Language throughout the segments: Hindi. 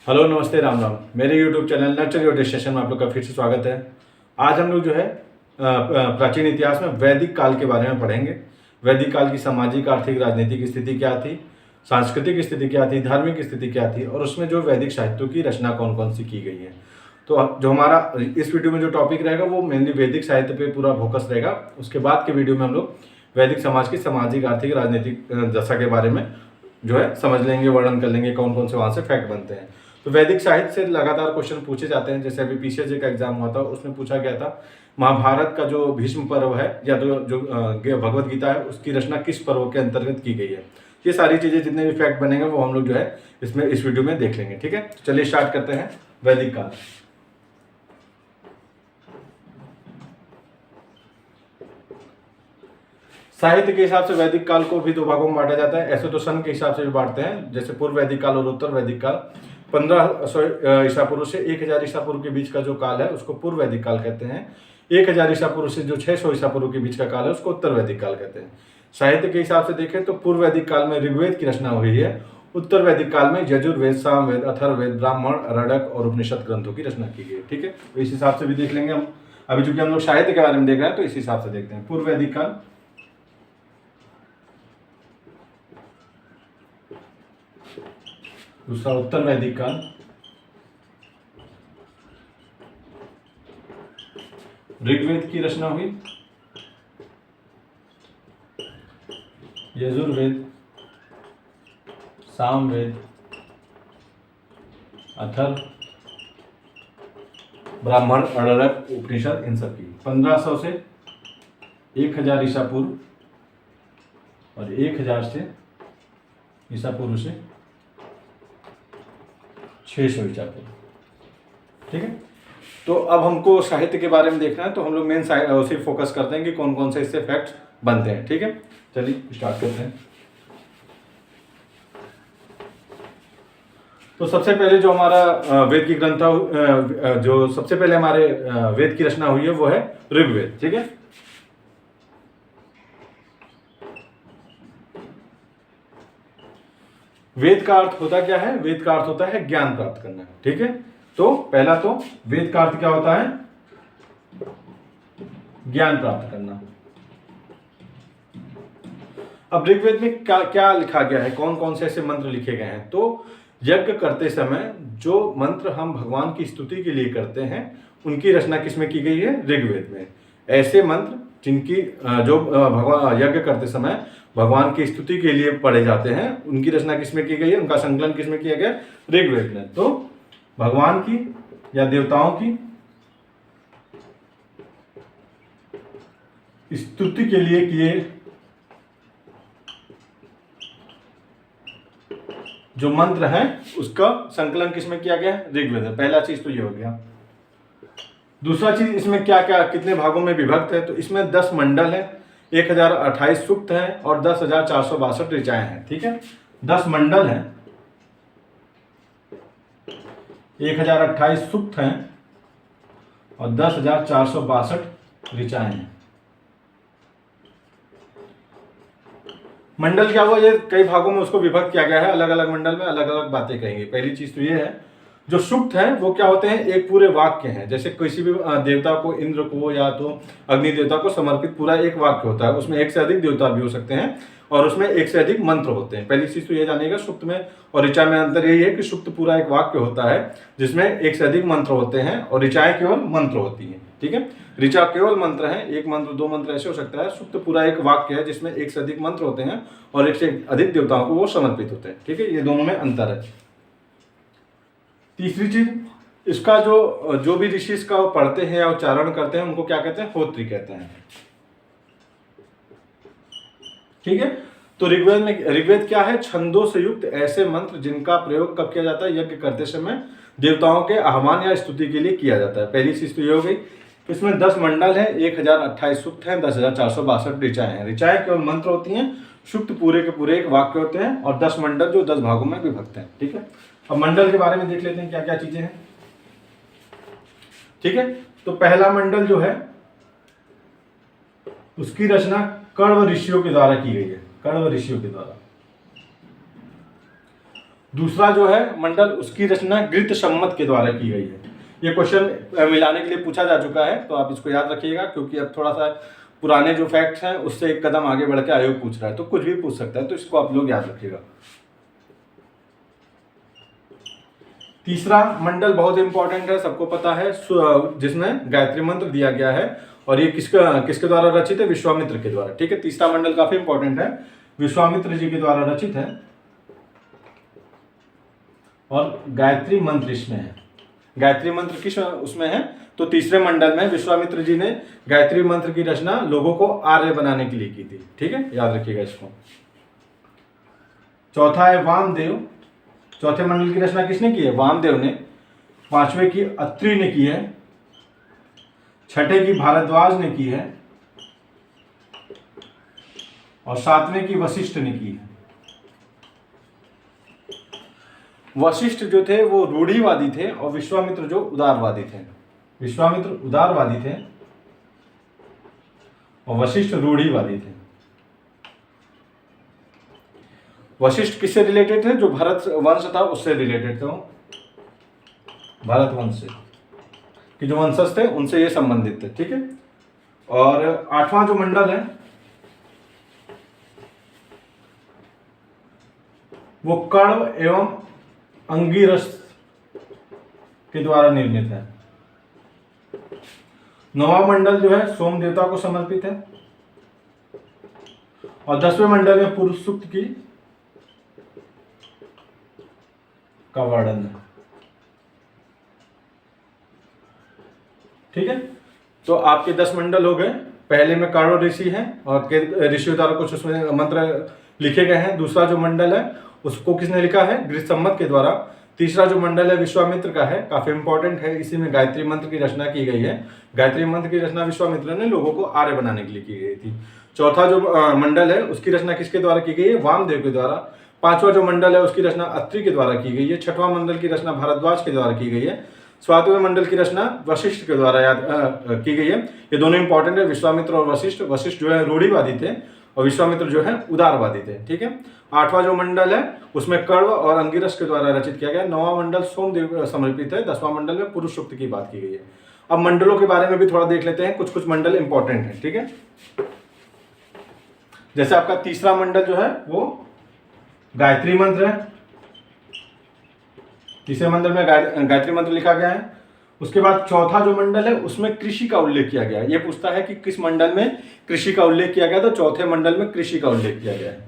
हेलो, नमस्ते, राम राम। मेरे YouTube channel nurture your destination में आप लोग का फिर से स्वागत है। आज हम लोग जो है प्राचीन इतिहास में वैदिक काल के बारे में पढ़ेंगे। वैदिक काल की सामाजिक, आर्थिक, राजनीतिक स्थिति क्या थी, सांस्कृतिक स्थिति क्या थी, धार्मिक स्थिति क्या थी और उसमें जो वैदिक साहित्यों की रचना कौन कौन सी की गई है। तो जो हमारा इस वीडियो में जो टॉपिक रहेगा वो मेनली वैदिक साहित्य पे पूरा फोकस रहेगा। उसके बाद के वीडियो में हम लोग वैदिक समाज की सामाजिक, आर्थिक, राजनीतिक दशा के बारे में जो है समझ लेंगे, वर्णन कर लेंगे, कौन कौन से वहाँ से फैक्ट बनते हैं। तो वैदिक साहित्य से लगातार क्वेश्चन पूछे जाते हैं। जैसे अभी पीसीएसजी का एग्जाम हुआ था, उसमें पूछा गया था महाभारत का जो भीष्म पर्व है या तो जो भगवत गीता है उसकी रचना किस पर्व के अंतर्गत की गई है। ये सारी चीजें जितने भी फैक्ट बनेंगे वो हम लोग जो है इसमें इस वीडियो में देख लेंगे। ठीक है, तो चलिए स्टार्ट करते हैं। वैदिक काल। साहित्य के हिसाब से वैदिक काल को भी दो भागों में बांटा जाता है। ऐसे तो सन के हिसाब से भी बांटते हैं, जैसे पूर्व वैदिक काल और उत्तर वैदिक काल। 1500 ईसा पूर्व से 1000 ईसा पूर्व के बीच का जो काल है उसको पूर्व वैदिक काल कहते हैं। 1000 ईसा पूर्व से जो 600 ईसा पूर्व के बीच का काल है उसको उत्तर वैदिक काल कहते हैं। साहित्य के हिसाब से देखें तो पूर्व वैदिक काल में ऋग्वेद की रचना हुई है। उत्तर वैदिक काल में यजुर्वेद, सामवेद, अथर्ववेद, ब्राह्मण, अरण्यक और उपनिषद ग्रंथों की रचना की गई। ठीक है, तो इस हिसाब से भी देख लेंगे हम। अभी चूंकि हम लोग साहित्य के बारे में देख रहे हैं तो इस हिसाब से देखते हैं। पूर्व वैदिक काल, दूसरा उत्तर वैदिक काल, ऋग्वेद की रचना हुई, यजुर्वेद, सामवेद, अथर्व, ब्राह्मण, अरण्यक, उपनिषद, इन सब की 1500 से 1000 ईसा पूर्व और 1000 से ईसा पूर्व से 600 ईसा पूर्व। ठीक है, तो अब हमको साहित्य के बारे में देखना है तो हम लोग मेन उसी फोकस करते हैं कि कौन कौन से इससे फैक्ट्स बनते हैं। ठीक है, चलिए स्टार्ट करते हैं। तो सबसे पहले जो हमारा वेद की ग्रंथ जो सबसे पहले हमारे वेद की रचना हुई है वो है ऋग्वेद। ठीक है, वेद का अर्थ होता क्या है? वेद का अर्थ होता है ज्ञान प्राप्त करना। ठीक है, तो पहला तो वेद का अर्थ क्या होता है? ज्ञान प्राप्त करना। अब ऋग्वेद में क्या क्या लिखा गया है, कौन कौन से ऐसे मंत्र लिखे गए हैं? तो यज्ञ करते समय जो मंत्र हम भगवान की स्तुति के लिए करते हैं उनकी रचना किसमें की गई है? ऋग्वेद में। ऐसे मंत्र जिनकी जो भगवान यज्ञ करते समय भगवान की स्तुति के लिए पढ़े जाते हैं उनकी रचना किसमें की गई है, उनका संकलन किसमें किया गया? ऋग्वेद में। तो भगवान की या देवताओं की स्तुति के लिए किए जो मंत्र हैं उसका संकलन किसमें किया गया? ऋग्वेद में। पहला चीज तो ये हो गया। दूसरा चीज, इसमें क्या क्या कितने भागों में विभक्त है? तो इसमें 10 मंडल है, 1028 सूक्त हैं और 10,462 ऋचाएं हैं। ठीक है, 10 मंडल हैं, 1028 सूक्त हैं और 10,462 ऋचाएं हैं। मंडल क्या हुआ? ये कई भागों में उसको विभक्त किया गया है, अलग अलग मंडल में अलग अलग बातें कहेंगे। पहली चीज तो ये है, जो सूक्त हैं वो क्या होते हैं? एक पूरे वाक्य हैं। जैसे किसी भी देवता को, इंद्र को या तो अग्नि देवता को समर्पित पूरा एक वाक्य होता है, उसमें एक से अधिक देवता भी हो सकते हैं और उसमें एक से अधिक मंत्र होते हैं। पहली चीज तो ये जानिएगा, सूक्त में और ऋचा में अंतर यही है कि सूक्त पूरा एक वाक्य होता है जिसमें एक से अधिक मंत्र होते हैं और ऋचाएं केवल मंत्र होती हैं। ठीक है, ऋचा केवल मंत्र है, एक मंत्र, दो मंत्र ऐसे हो सकता है। सूक्त पूरा एक वाक्य है जिसमें एक से अधिक मंत्र होते हैं और एक से अधिक देवताओं को वो समर्पित होते हैं। ठीक है, ये दोनों में अंतर है। तीसरी चीज, इसका जो भी ऋषि इसका पढ़ते हैं या उच्चारण करते हैं उनको क्या कहते हैं? होत्री कहते हैं। ठीक है, तो ऋग्वेद क्या है? छंदों से युक्त ऐसे मंत्र जिनका प्रयोग कब किया जाता है? यज्ञ करते समय देवताओं के आह्वान या स्तुति के लिए किया जाता है। पहली चीज तो ये हो गई। इसमें 10 मंडल है, 1028 सूक्त हैं, 10,462 ऋचाएं हैं। ऋचाएं केवल मंत्र होती हैं, सूक्त पूरे के पूरे एक वाक्य होते हैं और 10 मंडल जो 10 भागों में विभक्त हैं। ठीक है, अब मंडल के बारे में देख लेते हैं क्या क्या चीजें हैं। ठीक है, तो पहला मंडल जो है उसकी रचना कण्व ऋषियों के द्वारा की गई है, कण्व ऋषियों के द्वारा। दूसरा जो है मंडल, उसकी रचना गृत सम्मत के द्वारा की गई है। ये क्वेश्चन मिलाने के लिए पूछा जा चुका है, तो आप इसको याद रखिएगा, क्योंकि अब थोड़ा सा पुराने जो फैक्ट्स हैं उससे एक कदम आगे बढ़ के आयोग पूछ रहा है, तो कुछ भी पूछ सकता है, तो इसको आप लोग याद रखिएगा। तीसरा मंडल बहुत इंपॉर्टेंट है, सबको पता है, जिसमें गायत्री मंत्र दिया गया है, और ये किसके द्वारा रचित है? विश्वामित्र के द्वारा। ठीक है, तीसरा मंडल काफी इंपॉर्टेंट है, विश्वामित्र जी के द्वारा रचित है, और गायत्री मंत्र इसमें है। गायत्री मंत्र किस उसमें है? तो तीसरे मंडल में विश्वामित्र जी ने गायत्री मंत्र की रचना लोगों को आर्य बनाने के लिए की थी। ठीक है, याद रखिएगा इसको। चौथा है वामदेव। चौथे मंडल की रचना किसने की है? वामदेव ने। पांचवे की अत्रि ने की है, छठे की भारद्वाज ने की है, और सातवें की वशिष्ठ ने की है। वशिष्ठ जो थे वो रूढ़िवादी थे, और विश्वामित्र जो उदारवादी थे। विश्वामित्र उदारवादी थे और वशिष्ठ रूढ़िवादी थे। वशिष्ठ किससे रिलेटेड थे? जो भरत वंश था उससे रिलेटेड थे, भरत वंश से, कि जो वंशज थे उनसे ये संबंधित थे। ठीक है, और आठवां जो मंडल है वो कण्व एवं अंगिरस के द्वारा निर्मित है। नौवां मंडल जो है सोम देवता को समर्पित है, और 10वें मंडल में पुरुष सूक्त का वर्णन है। ठीक है, तो आपके 10 मंडल हो गए। पहले में कण्व ऋषि हैं और ऋषियों द्वारा कुछ उसमें मंत्र लिखे गए हैं। दूसरा जो मंडल है उसको किसने लिखा है? गृह सम्मत के द्वारा। तीसरा जो मंडल है विश्वामित्र का है, काफी इंपॉर्टेंट है, इसी में गायत्री मंत्र की रचना की गई है। गायत्री मंत्र की रचना विश्वामित्र ने लोगों को आर्य बनाने के लिए की गई थी। चौथा जो मंडल है उसकी रचना किसके द्वारा की गई है? वामदेव के द्वारा। पांचवा जो मंडल है उसकी रचना अत्रि के द्वारा की गई है। छठवां मंडल की रचना भारद्वाज के द्वारा की गई है। सातवें मंडल की रचना वशिष्ठ के द्वारा की गई है। ये दोनों इंपॉर्टेंट है, विश्वामित्र और वशिष्ठ। वशिष्ठ जो है रूढ़िवादी थे और विश्वामित्र जो है उदारवादी थे। ठीक है, आठवां जो मंडल है उसमें कण्व और अंगिरस के द्वारा रचित किया गया। नौवां मंडल सोमदेव समर्पित है। 10वां मंडल में पुरुष सूक्त की बात की गई है। अब मंडलों के बारे में भी थोड़ा देख लेते हैं, कुछ कुछ मंडल इंपॉर्टेंट है। ठीक है, जैसे आपका तीसरा मंडल जो है वो गायत्री मंत्र है। तीसरे मंडल में गायत्री मंत्र लिखा गया है। उसके बाद चौथा जो मंडल है उसमें कृषि का उल्लेख किया गया है। ये पूछता है कि किस मंडल में कृषि का उल्लेख किया गया, तो चौथे मंडल में कृषि का उल्लेख किया गया है।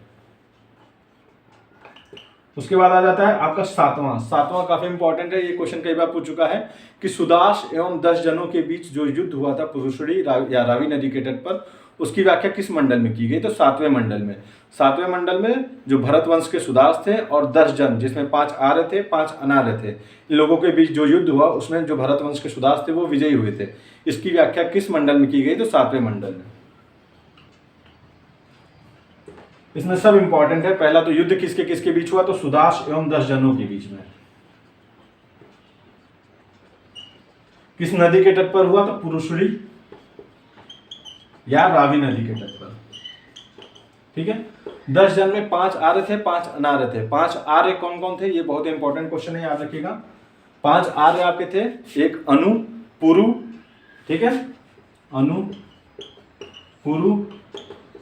उसके बाद आ जाता है आपका सातवां काफी इंपॉर्टेंट है, ये क्वेश्चन कई बार पूछ चुका है कि सुदास एवं 10 जनों के बीच जो युद्ध हुआ था पुरुषड़ी या रावी नदी के तट पर, उसकी व्याख्या किस मंडल में की गई? तो सातवें मंडल में। सातवें मंडल में जो भरत वंश के सुदास थे और 10 जन, जिसमें 5 आर्य थे 5 अनार्य थे, इन लोगों के बीच जो युद्ध हुआ उसमें जो भरत वंश के सुदास थे वो विजयी हुए थे। इसकी व्याख्या किस मंडल में की गई? तो सातवें मंडल में। इसमें सब इंपॉर्टेंट है। पहला तो युद्ध किसके किसके बीच हुआ? तो सुदास एवं 10 जनों के बीच में। किस नदी के तट पर हुआ? तो पुरुषड़ी या रावी नदी के तट पर। ठीक है, 10 जन में 5 आर्य थे 5 अनार्य थे। 5 आर्य कौन कौन थे? ये बहुत इंपॉर्टेंट क्वेश्चन है, याद रखिएगा। 5 आर्य आपके थे, एक अनु, पुरु, ठीक है, अनु, पुरु,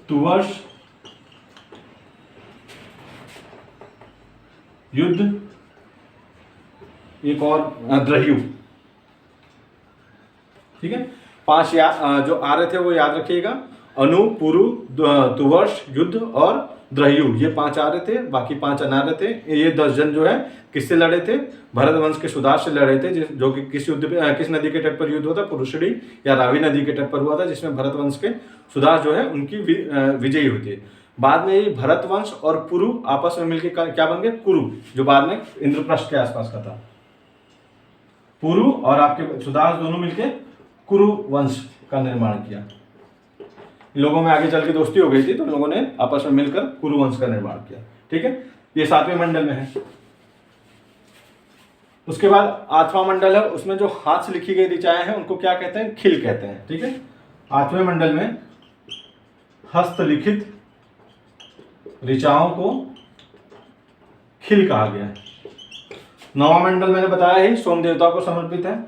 तुवर्ष, युद्ध, एक और द्रह्यु। ठीक है, 5 जो आर्य थे वो याद रखिएगा, अनु, पुरु, तुवर्ष, युद्ध और द्रह्यु, ये 5 आर्य थे, बाकी 5 अनार्य थे। ये 10 जन जो है किससे लड़े थे? भरत वंश के सुदास से लड़े थे, जो कि किस नदी के तट पर युद्ध हुआ था? पुरुषड़ी या रावी नदी के तट पर हुआ था, जिसमें भरत वंश के सुदास जो है उनकी विजयी हुई थी। बाद में ये भरत वंश और पुरु आपस में मिलकर क्या बन गए? कुरु, जो बाद में इंद्रप्रस्थ के आसपास का था। पुरु और आपके सुदास दोनों मिलकर कुरु वंश का निर्माण किया। इन लोगों में आगे चल के दोस्ती हो गई थी, तो लोगों ने आपस में मिलकर कुरु वंश का निर्माण किया। ठीक है, ये 7वें मंडल में है। उसके बाद 8वां मंडल है, उसमें जो हाथ से लिखी गई ऋचाएं हैं उनको क्या कहते हैं? खिल कहते हैं। ठीक है, 8वें मंडल में हस्तलिखित ऋचाओं को खिल कहा गया है। नौवां मंडल मैंने बताया ही सोम देवता को समर्पित है।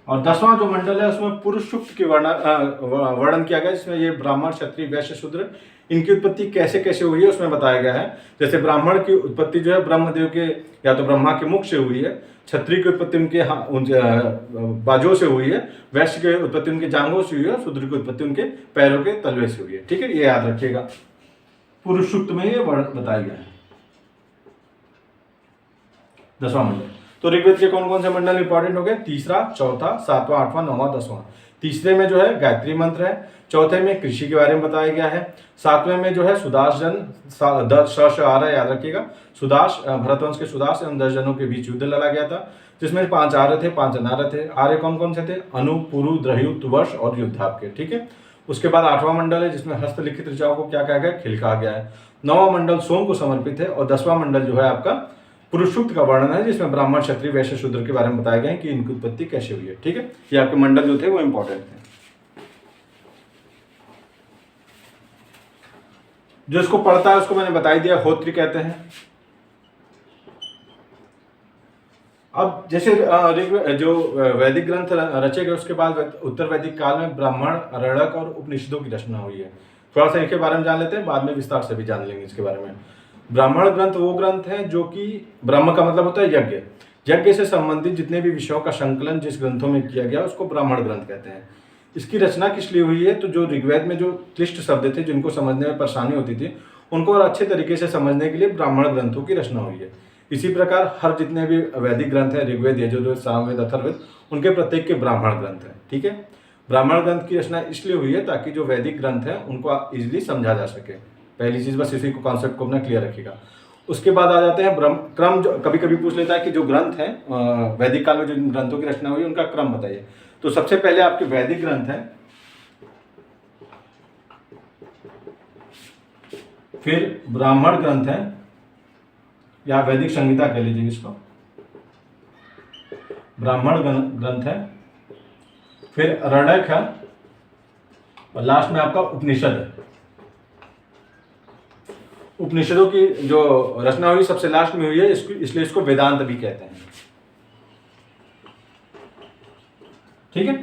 और 10वां जो मंडल है उसमें पुरुष सूक्त की वर्णन किया गया, जिसमें ये ब्राह्मण क्षत्रिय वैश्य शूद्र इनकी उत्पत्ति कैसे कैसे हुई है उसमें बताया गया है। जैसे ब्राह्मण की उत्पत्ति जो है ब्रह्मदेव के या तो ब्रह्मा के मुख से हुई है, क्षत्रिय की उत्पत्ति उनके बाजों से हुई है, वैश्य की उत्पत्ति उनके जांघों से हुई है, शूद्र की उत्पत्ति उनके पैरों के तलवे से हुई है। ठीक है, ये याद रखिएगा, पुरुष सूक्त में ये वर्ण बताया गया है। 10वां मंडल। तो ऋग्वेद के कौन कौन से मंडल इंपॉर्टेंट हो गए? तीसरा, चौथा, सातवां, आठवां, नौवां, 10वां। तीसरे में जो है गायत्री मंत्र है, चौथे में कृषि के बारे में बताया गया है, सातवें में जो है सुदास जन आ रहा है, याद रखिएगा, सुदास भरतवंश के सुदास एवं 10 जनों के बीच युद्ध लड़ा गया था, जिसमें 5 आर्य थे, 5 अनार्य थे। आर्य कौन कौन से थे? अनु, पुरु, द्रह्यु, तुवर्ष और युद्धाप के। ठीक है। उसके बाद 8वां मंडल है, जिसमें हस्तलिखित ऋचाओं को क्या कहा गया? खिल कहा गया है। 9वां मंडल सोम को समर्पित है, और 10वां मंडल जो है आपका पुरुष सूक्त का वर्णन है, जिसमें ब्राह्मण क्षत्रिय वैश्य शूद्र के बारे में बताया गया है कि इनकी उत्पत्ति कैसे हुई है। ठीक है, ये आपके मंडल जो थे वो इंपॉर्टेंट थे। जो इसको पढ़ता है उसको मैंने बता ही दिया, होत्री कहते हैं। अब जैसे जो वैदिक ग्रंथ रचे गए उसके बाद उत्तर वैदिक काल में ब्राह्मण, अरण्यक और उपनिषदों की रचना हुई है। थोड़ा सा इनके बारे में जान लेते हैं, बाद में विस्तार से भी जान लेंगे इसके बारे में। ब्राह्मण ग्रंथ वो ग्रंथ हैं जो कि ब्रह्म का मतलब होता है यज्ञ, यज्ञ से संबंधित जितने भी विषयों का संकलन जिस ग्रंथों में किया गया उसको ब्राह्मण ग्रंथ कहते हैं। इसकी रचना किस लिए हुई है? तो जो ऋग्वेद में जो क्लिष्ट शब्द थे जिनको समझने में परेशानी होती थी, उनको और अच्छे तरीके से समझने के लिए ब्राह्मण ग्रंथों की रचना हुई है। इसी प्रकार हर जितने भी वैदिक ग्रंथ हैं, ऋग्वेद, यजुर्वेद, सामवेद, अथर्ववेद, उनके प्रत्येक के ब्राह्मण ग्रंथ हैं। ठीक है, ब्राह्मण ग्रंथ की रचना इसलिए हुई है ताकि जो वैदिक ग्रंथ हैं उनको इजिली समझा जा सके। पहली चीज बस इसी को कॉन्सेप्ट को अपना क्लियर रखिएगा। उसके बाद आ जाते हैं ब्रह्म क्रम, जो कभी कभी पूछ लेता है कि जो ग्रंथ हैं वैदिक काल में जो ग्रंथों की रचना हुई उनका क्रम बताइए। तो सबसे पहले आपके वैदिक ग्रंथ हैं, फिर ब्राह्मण ग्रंथ हैं या वैदिक संहिता कह लीजिए इसको, ब्राह्मण ग्रंथ है, फिर अरण्यक है, और लास्ट में आपका उपनिषद है। उपनिषदों की जो रचना हुई सबसे लास्ट में हुई है, इसलिए इसको वेदांत भी कहते हैं। ठीक है।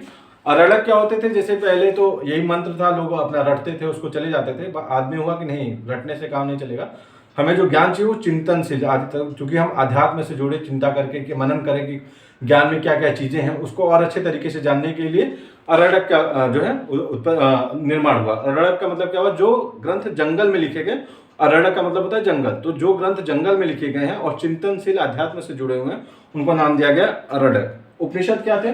अरण्यक क्या होते थे? जैसे पहले तो यही मंत्र था, लोग अपना रटते थे, उसको चले जाते थे। आदमी हुआ कि नहीं, रटने से काम नहीं चलेगा, हमें जो ज्ञान चाहिए वो चिंतन से, चूंकि हम अध्यात्म से जुड़े, चिंता करके कि मनन करें कि ज्ञान में क्या क्या चीजें हैं, उसको और अच्छे तरीके से जानने के लिए अरण्यक का जो है निर्माण हुआ। अरण्यक का मतलब क्या हुआ? जो ग्रंथ जंगल में लिखे गए, अरण्यक का मतलब होता है जंगल, तो जो ग्रंथ जंगल में लिखे गए हैं और चिंतनशील अध्यात्म से जुड़े हुए हैं उनको नाम दिया गया अरण्यक। उपनिषद क्या थे?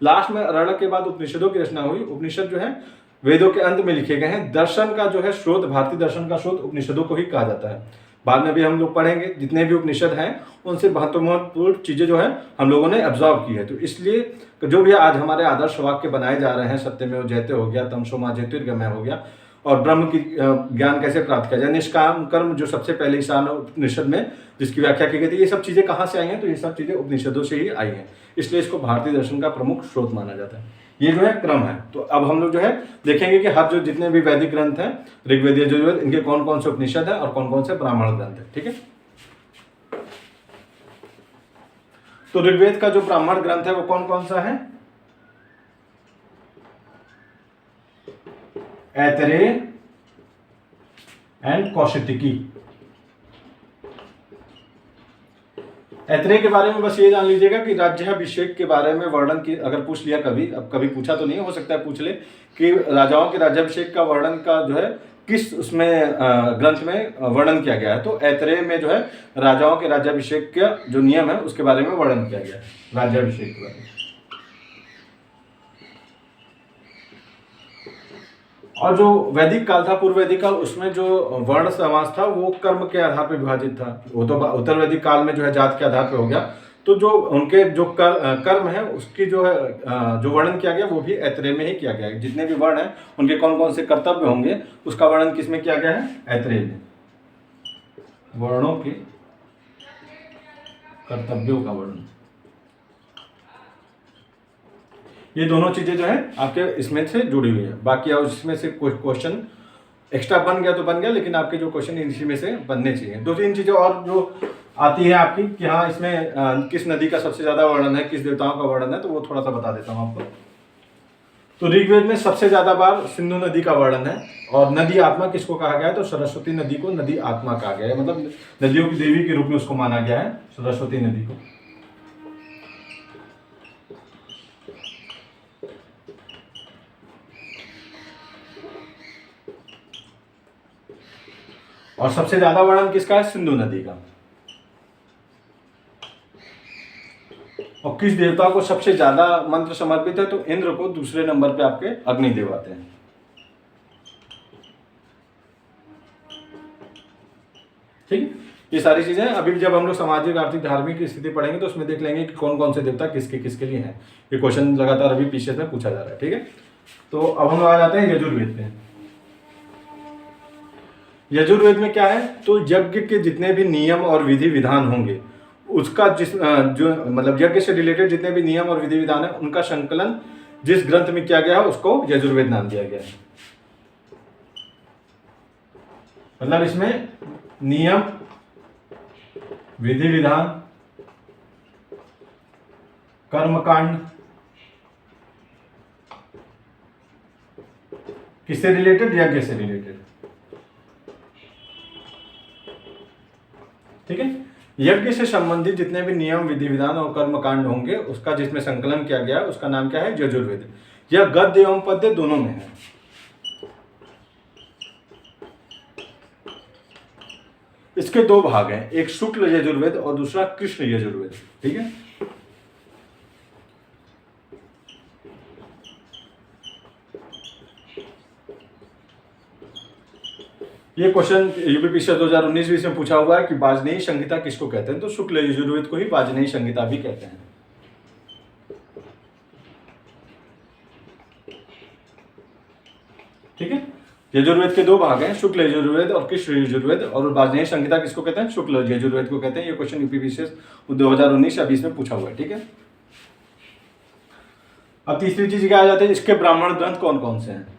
लास्ट में अरण्यक के बाद उपनिषदों की रचना हुई। उपनिषद जो है वेदों के अंत में लिखे गए हैं। दर्शन का जो है स्रोत, भारतीय दर्शन का स्रोत उपनिषदों को ही कहा जाता है। बाद में भी हम लोग पढ़ेंगे, जितने भी उपनिषद हैं उनसे महत्वपूर्ण चीजें जो है हम लोगों ने ऑब्जर्व की है। तो इसलिए जो भी आज हमारे आदर्श वाक्य बनाए जा रहे हैं, सत्यमेव जयते हो गया, तमसो मा ज्योतिर्गमय हो गया, और ब्रह्म की ज्ञान कैसे प्राप्त किया जाए, निष्काम कर्म जो सबसे पहले ईशान उपनिषद में जिसकी व्याख्या की गई थी, ये सब चीजें कहाँ से आई हैं? तो ये सब चीजें उपनिषदों से ही आई हैं। इसलिए इसको भारतीय दर्शन का प्रमुख स्रोत माना जाता है। ये जो है क्रम है। तो अब हम लोग जो है देखेंगे कि हर जो जितने भी वैदिक ग्रंथ हैं, ऋग्वेद, यजुर्वेद, इनके कौन कौन से उपनिषद है और कौन कौन से ब्राह्मण ग्रंथ है। ठीक है। तो ऋग्वेद का जो ब्राह्मण ग्रंथ है वो कौन कौन सा है? ऐतरेय एंड कौशिकी। ऐतरेय के बारे में बस ये जान लीजिएगा कि राज्याभिषेक के बारे में वर्णन की अगर पूछ लिया कभी, अब कभी पूछा तो नहीं, हो सकता है पूछ ले कि राजाओं के राज्याभिषेक का वर्णन का जो है किस उसमें ग्रंथ में वर्णन किया गया है। तो ऐतरेय में जो है राजाओं के राज्याभिषेक का जो नियम है उसके बारे में वर्णन किया गया है, राज्याभिषेक के बारे में। और जो वैदिक काल था, पूर्व वैदिक काल, उसमें जो वर्ण समाज था वो कर्म के आधार पर विभाजित था। वो तो उत्तर वैदिक काल में जो है जात के आधार पर हो गया। तो जो उनके जो कर्म है उसकी जो है जो वर्णन किया गया वो भी ऐतरेय में ही किया गया है। जितने भी वर्ण हैं उनके कौन कौन से कर्तव्य होंगे उसका वर्णन किस में किया गया है? ऐतरेय में। वर्णों के कर्तव्यों का वर्णन, ये दोनों चीजें जो है आपके इसमें से जुड़ी हुई है। बाकी और इसमें से कोई क्वेश्चन एक्स्ट्रा बन गया तो बन गया, लेकिन आपके जो क्वेश्चन इसी में से बनने चाहिए। 2-3 चीजें और जो आती है आपकी कि हाँ इसमें किस नदी का सबसे ज़्यादा वर्णन है, किस देवताओं का वर्णन है, तो वो थोड़ा सा बता देता हूँ आपको। तो ऋग्वेद में सबसे ज़्यादा बार सिंधु नदी का वर्णन है। और नदी आत्मा किसको कहा गया है, तो सरस्वती नदी को नदी आत्मा कहा गया है, मतलब नदियों की देवी के रूप में उसको माना गया है, सरस्वती नदी को। और सबसे ज्यादा वर्णन किसका है, सिंधु नदी का। और किस देवता को सबसे ज्यादा मंत्र समर्पित है, तो इंद्र को दूसरे नंबर पे आपके अग्निदेव आते हैं। ठीक है, ये सारी चीजें अभी जब हम लोग सामाजिक आर्थिक धार्मिक की स्थिति पढ़ेंगे तो उसमें देख लेंगे कि कौन कौन से देवता किसके किसके लिए हैं। ये क्वेश्चन लगातार अभी पीछे में पूछा जा रहा है। ठीक है, तो अब हम आ जाते हैं यजुर्वेद पे। यजुर्वेद में क्या है, तो यज्ञ के जितने भी नियम और विधि विधान होंगे उसका जो मतलब यज्ञ से रिलेटेड जितने भी नियम और विधि विधान है उनका संकलन जिस ग्रंथ में किया गया है उसको यजुर्वेद नाम दिया गया है। मतलब इसमें नियम विधि विधान कर्मकांड किससे रिलेटेड, यज्ञ से रिलेटेड। ठीक है, यज्ञ से संबंधित जितने भी नियम विधि विधान और कर्मकांड होंगे उसका जिसमें संकलन किया गया है उसका नाम क्या है, यजुर्वेद। यह गद्य एवं पद्य दोनों में है। इसके दो भाग हैं, एक शुक्ल यजुर्वेद और दूसरा कृष्ण यजुर्वेद। ठीक है, ये क्वेश्चन यूपीपीएससी 2019 में पूछा हुआ है कि वाजपेयी संहिता किसको कहते हैं, तो शुक्ल यजुर्वेद को ही वाजपेयी संहिता भी कहते हैं। ठीक है, यजुर्वेद के दो भाग हैं, शुक्ल यजुर्वेद और कृष्ण यजुर्वेद। और वाजपेयी संहिता किसको कहते हैं, शुक्ल यजुर्वेद को कहते हैं। ये क्वेश्चन यूपीपीएससी 2019 या 20 में पूछा हुआ है। ठीक है, अब तीसरी चीज क्या आ जाती है, इसके ब्राह्मण ग्रंथ कौन कौन से हैं।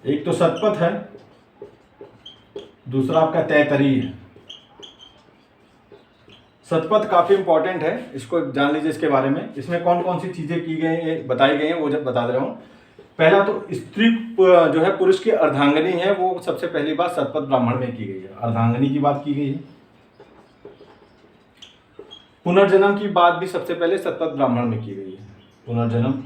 एक तो शतपथ है, दूसरा आपका तैतरी है। शतपथ काफी इंपॉर्टेंट है, इसको जान लीजिए इसके बारे में। इसमें कौन कौन सी चीजें की गई बताई गई हैं वो जब बता दे रहा हूँ। पहला तो स्त्री जो है पुरुष की अर्धांगिनी है, वो सबसे पहली बात शतपथ ब्राह्मण में की गई है, अर्धांगिनी की बात की गई है। पुनर्जन्म की बात भी सबसे पहले शतपथ ब्राह्मण में की गई है, पुनर्जन्म।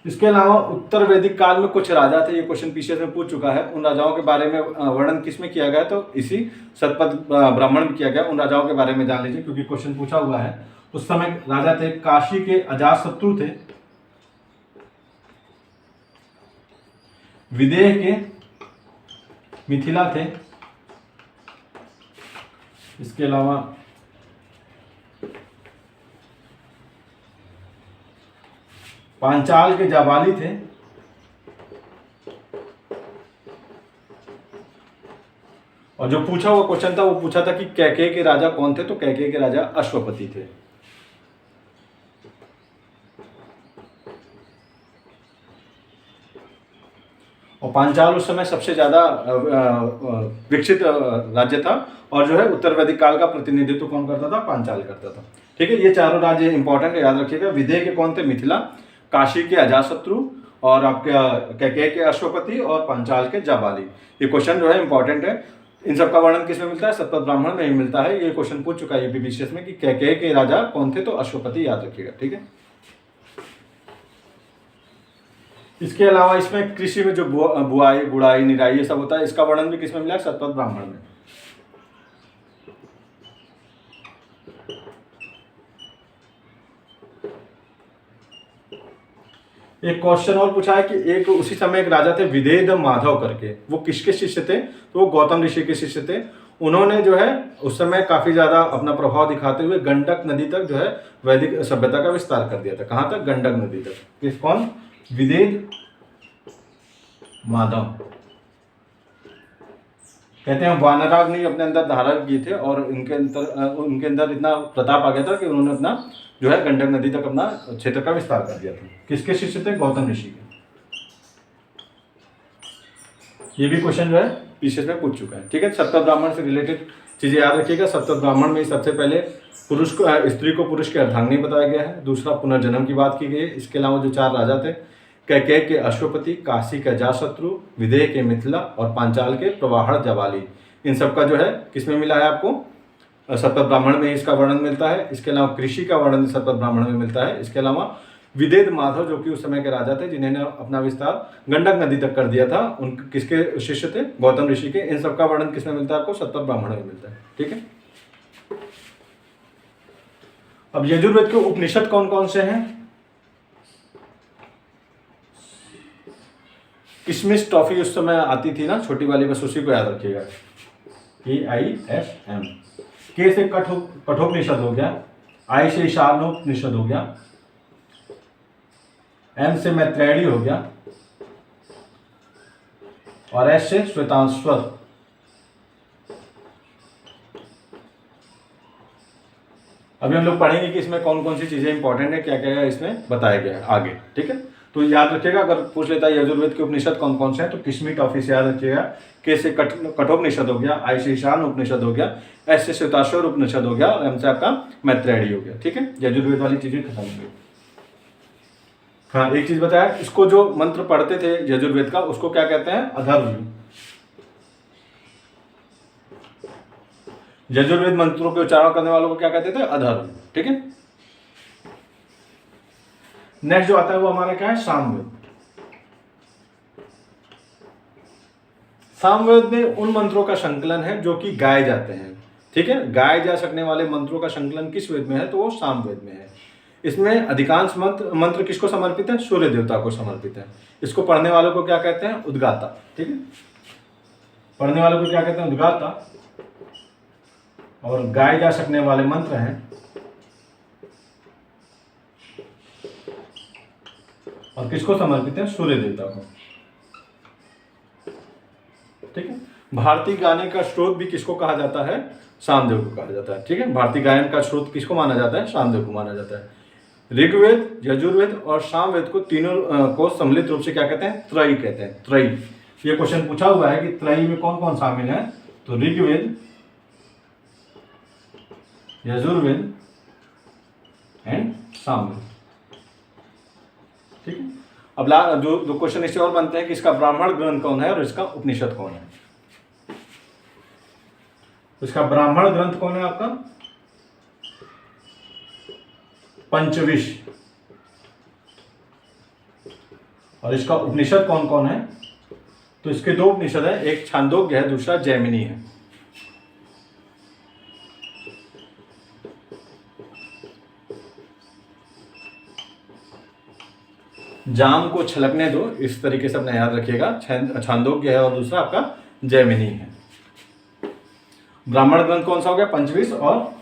इसके अलावा उत्तर वैदिक काल में कुछ राजा थे, ये क्वेश्चन पीछे में पूछ चुका है, उन राजाओं के बारे में वर्णन किस में किया गया, तो इसी शतपथ ब्राह्मण में किया गया। उन राजाओं के बारे में जान लीजिए क्योंकि क्वेश्चन पूछा हुआ है। उस समय राजा थे, काशी के अजातशत्रु थे, विदेह के मिथिला थे, इसके अलावा पांचाल के जाबाली थे, और जो पूछा हुआ क्वेश्चन था वो पूछा था कि कैकेय के राजा कौन थे, तो कैकेय के राजा अश्वपति थे। और पांचाल उस समय सबसे ज्यादा विकसित राज्य था, और जो है उत्तर वैदिक काल का प्रतिनिधित्व कौन करता था, पांचाल करता था। ठीक है, ये चारों राज्य इंपॉर्टेंट है, याद रखिएगा। विदेह के कौन थे, मिथिला, काशी के अजातशत्रु, और आपके कैकेय के अश्वपति, और पांचाल के जाबाली। ये क्वेश्चन जो है इंपॉर्टेंट है। इन सबका वर्णन किसमें मिलता है, शतपथ ब्राह्मण में ही मिलता है। ये क्वेश्चन पूछ चुका है यूपीपीएससी में कि कैकेय के राजा कौन थे, तो अश्वपति, याद रखिएगा। ठीक है, इसके अलावा इसमें कृषि में जो बुआई गुड़ाई निराई ये सब होता है, इसका वर्णन भी किसमें मिला है, शतपथ ब्राह्मण में। एक क्वेश्चन और पूछा है कि एक उसी समय एक राजा थे विदेह माधव करके, वो किसके शिष्य थे, तो वो गौतम ऋषि के शिष्य थे। उन्होंने जो है उस समय काफी ज्यादा अपना प्रभाव दिखाते हुए गंडक नदी तक जो है वैदिक सभ्यता का विस्तार कर दिया था। कहाँ तक, गंडक नदी तक। किस कौन, विदेह माधव। कहते हैं वानराग्नि अपने अंदर धारण किए थे, और उनके अंदर इतना प्रताप आ गया था कि उन्होंने अपना जो है गंडक नदी तक अपना क्षेत्र का विस्तार कर दिया था। किसके शिष्य थे, गौतम ऋषि के। ये भी क्वेश्चन जो है पीसीएस में पूछ चुका है। ठीक है, सप्त ब्राह्मण से रिलेटेड चीजें याद रखिएगा। सप्त ब्राह्मण में सबसे पहले पुरुष को स्त्री को पुरुष के अर्धांगिनी बताया गया है। दूसरा पुनर्जन्म की बात की गई है। इसके अलावा जो 4 राजा थे, कैकेय के अश्वपति, काशी का जाशत्रु, विदेह के मिथिला और पांचाल के प्रवाहण जवाली, इन सब का जो है किसमें मिला है आपको, सप्त ब्राह्मण में इसका वर्णन मिलता है। इसके अलावा कृषि का वर्णन सप्त ब्राह्मण में मिलता है। इसके अलावा विदेह माधव जो कि उस समय के राजा थे, जिन्होंने अपना विस्तार गंडक नदी तक कर दिया था, उन किसके शिष्य थे, गौतम ऋषि के। इन सब का वर्णन किसमें मिलता है आपको, सप्त ब्राह्मण में मिलता है। ठीक है, अब यजुर्वेद के उपनिषद कौन कौन से हैं। किशमिश टॉफी उस समय आती थी ना, छोटी वाली, बस उसी को याद रखिएगा, KISM। के से कठोपनिषद हो गया, आई से ईशानोपनिषद हो गया, M से मैत्रेयी हो गया और S से श्वेताश्वर। अभी हम लोग पढ़ेंगे कि इसमें कौन कौन सी चीजें इंपॉर्टेंट है, क्या क्या इसमें बताया गया है आगे। ठीक है, तो याद रखिएगा, अगर पूछ लेता है यजुर्वेद के उपनिषद कौन कौन से हैं, तो किशमी टॉफी से याद रखिएगा। के से कठोपनिषद हो गया, आई से ईशान उपनिषद हो गया, एस से श्वेताश्वर उपनिषद हो गया और एम से आपका मैत्रेयी हो गया। ठीक है, यजुर्वेद वाली चीजें खत्म हो गई। हाँ, एक चीज बताया, इसको जो मंत्र पढ़ते थे यजुर्वेद का, उसको क्या कहते हैं, अथर्व। यजुर्वेद मंत्रों के उच्चारण करने वालों को क्या कहते थे, अथर्व। ठीक है, नेक्स्ट जो आता है वो हमारा क्या है, सामवेद। सामवेद में उन मंत्रों का संकलन है जो कि गाए जाते हैं। ठीक है, गाए जा सकने वाले मंत्रों का संकलन किस वेद में है, तो वो सामवेद में है। इसमें अधिकांश मंत्र किसको समर्पित है, सूर्य देवता को समर्पित है। इसको पढ़ने वालों को क्या कहते हैं, उद्गाता। ठीक है, पढ़ने वालों को क्या कहते हैं, उद्गाता। और गाए जा सकने वाले मंत्र हैं, और किसको समर्पित है, सूर्य देवता को। ठीक है, भारतीय गाने का स्रोत भी किसको कहा जाता है, सामदेव को कहा जाता है। ठीक है, भारतीय गायन का स्रोत किसको माना जाता है, सामदेव को माना जाता है। ऋग्वेद, यजुर्वेद और सामवेद को तीनों को सम्मिलित रूप से क्या कहते हैं, त्रयी कहते हैं। त्रयी, ये क्वेश्चन पूछा हुआ है कि त्रयी में कौन कौन शामिल है, तो ऋग्वेद, यजुर्वेद एंड सामवेद। ठीक है, अब दो क्वेश्चन इससे और बनते हैं कि इसका ब्राह्मण ग्रंथ कौन है और इसका उपनिषद कौन है। इसका ब्राह्मण ग्रंथ कौन है आपका, पंचविश। और इसका उपनिषद कौन कौन है, तो इसके 2 उपनिषद है, एक छांदोग्य है, दूसरा जैमिनी है। जाम को छलकने दो, इस तरीके से अपने याद रखिएगा। छांदोग्य है और दूसरा आपका जैमिनी है। ब्राह्मण ग्रंथ कौन सा हो गया, पंचविश, और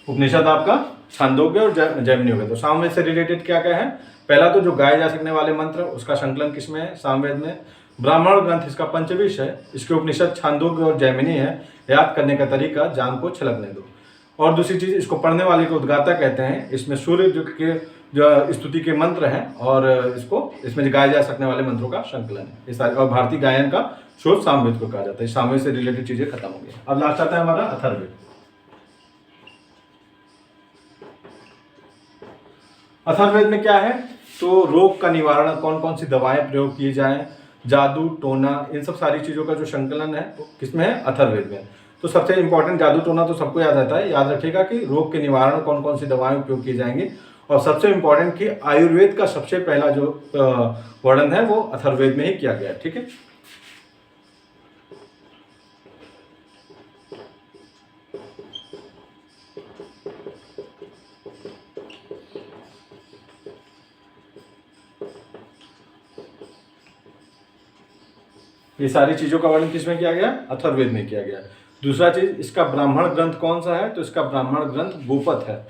उपनिषद आपका छांदोग्य और जैमिनी हो गया। तो सामवेद से रिलेटेड क्या क्या है, पहला तो जो गाए जा सकने वाले मंत्र, उसका संकलन किसमें है, सामवेद में। ब्राह्मण ग्रंथ इसका पंचविश है, इसके उपनिषद छांदोग्य और जैमिनी है। याद करने का तरीका, जाम को छलकने दो। और दूसरी चीज, इसको पढ़ने वाले को उद्गाता कहते हैं। इसमें सूर्य के जो स्तुति के मंत्र हैं, और इसमें गाए जा सकने वाले मंत्रों का संकलन है। इस और भारतीय गायन का स्रोत सामवेद को कहा जाता है। सामवेद से रिलेटेड चीजें खत्म हो गई। अब लास्ट आता है हमारा अथर्ववेद। अथर्ववेद में क्या है, तो रोग का निवारण, कौन कौन सी दवाएं प्रयोग की जाएं, जादू टोना, इन सब सारी चीजों का जो संकलन है तो किसमें है, अथर्ववेद में। तो सबसे इंपॉर्टेंट जादू टोना तो सबको याद आता है। याद रखिएगा कि रोग के निवारण कौन कौन सी दवाएं उपयोग की जाएंगी। और सबसे इंपॉर्टेंट कि आयुर्वेद का सबसे पहला जो वर्णन है वो अथर्ववेद में ही किया गया है। ठीक है, ये सारी चीजों का वर्णन किसमें किया गया, अथर्ववेद में किया गया। दूसरा चीज, इसका ब्राह्मण ग्रंथ कौन सा है, तो इसका ब्राह्मण ग्रंथ गोपद है।